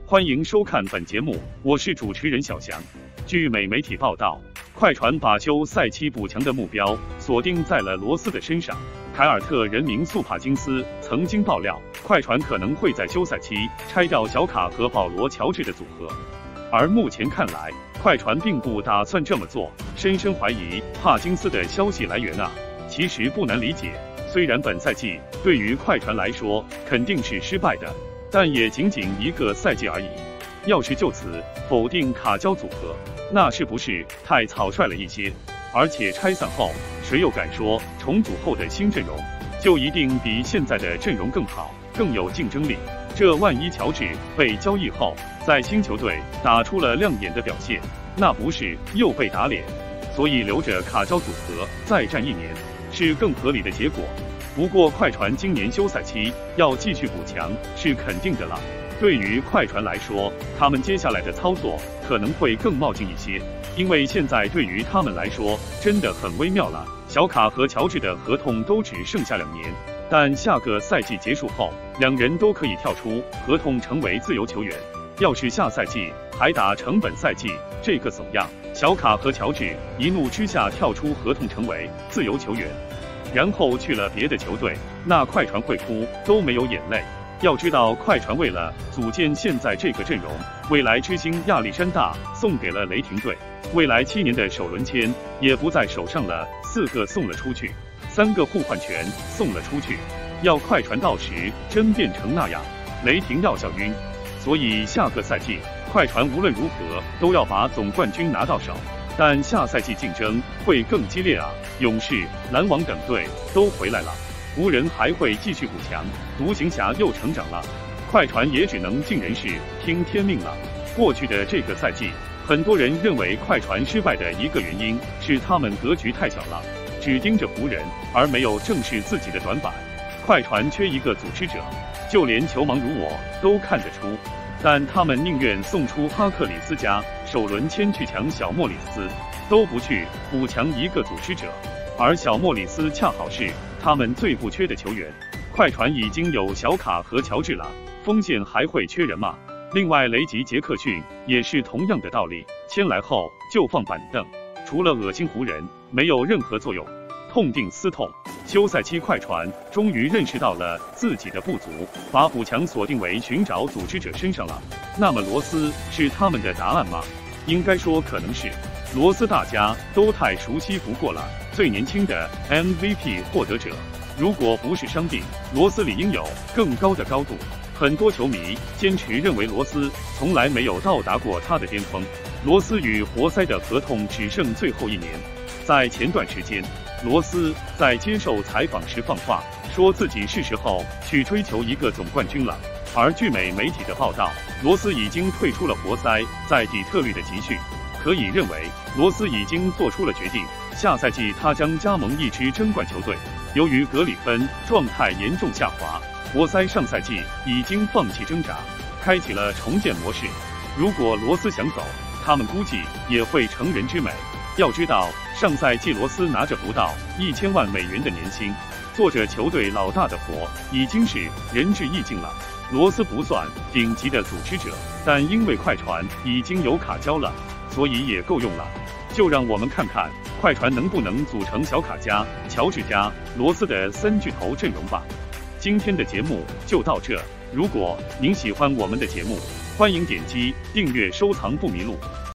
欢迎收看本节目，我是主持人小翔。据美媒体报道，快船把休赛期补强的目标锁定在了罗斯的身上。凯尔特人名素帕金斯曾经爆料，快船可能会在休赛期拆掉小卡和保罗·乔治的组合，而目前看来，快船并不打算这么做。深深怀疑帕金斯的消息来源啊，其实不难理解。虽然本赛季对于快船来说肯定是失败的，但也仅仅一个赛季而已。要是就此否定卡胶组合，那是不是太草率了一些？而且拆散后，谁又敢说重组后的新阵容就一定比现在的阵容更好、更有竞争力？这万一乔治被交易后，在新球队打出了亮眼的表现，那不是又被打脸？所以留着卡胶组合再战1年是更合理的结果。不过快船今年休赛期要继续补强是肯定的了。对于快船来说，他们接下来的操作可能会更冒进一些，因为现在对于他们来说真的很微妙了。小卡和乔治的合同都只剩下2年，但下个赛季结束后，2人都可以跳出合同成为自由球员。要是下赛季还打成本赛季，这个怂样，小卡和乔治一怒之下跳出合同成为自由球员，然后去了别的球队，那快船会哭都没有眼泪。要知道，快船为了组建现在这个阵容，未来之星亚历山大送给了雷霆队，未来7年的首轮签也不在手上了，4个送了出去，3个互换权送了出去。要快船到时真变成那样，雷霆要笑晕。所以下个赛季，快船无论如何都要把总冠军拿到手。但下赛季竞争会更激烈啊！勇士、篮网等队都回来了。湖人还会继续补强，独行侠又成长了，快船也只能尽人事听天命了。过去的这个赛季，很多人认为快船失败的一个原因是他们格局太小了，只盯着湖人，而没有正视自己的短板。快船缺一个组织者，就连球盲如我都看得出，但他们宁愿送出哈克里斯加首轮签去抢小莫里斯，都不去补强一个组织者。而小莫里斯恰好是他们最不缺的球员。快船已经有小卡和乔治了，锋线还会缺人吗？另外，雷吉·杰克逊也是同样的道理，签来后就放板凳，除了恶心湖人，没有任何作用。痛定思痛，休赛期快船终于认识到了自己的不足，把补强锁定为寻找组织者身上了。那么罗斯是他们的答案吗？应该说可能是。罗斯大家都太熟悉不过了，最年轻的 MVP 获得者，如果不是伤病，罗斯理应有更高的高度。很多球迷坚持认为罗斯从来没有到达过他的巅峰。罗斯与活塞的合同只剩最后1年。在前段时间，罗斯在接受采访时放话，说自己是时候去追求一个总冠军了。而据美媒体的报道，罗斯已经退出了活塞在底特律的集训。可以认为，罗斯已经做出了决定，下赛季他将加盟一支争冠球队。由于格里芬状态严重下滑，活塞上赛季已经放弃挣扎，开启了重建模式。如果罗斯想走，他们估计也会成人之美。要知道，上赛季罗斯拿着不到1000万美元的年薪，做着球队老大的活，已经是仁至义尽了。罗斯不算顶级的组织者，但因为快船已经有卡胶了，所以也够用了。就让我们看看快船能不能组成小卡加、乔治加、罗斯的3巨头阵容吧。今天的节目就到这，如果您喜欢我们的节目，欢迎点击订阅收藏不迷路。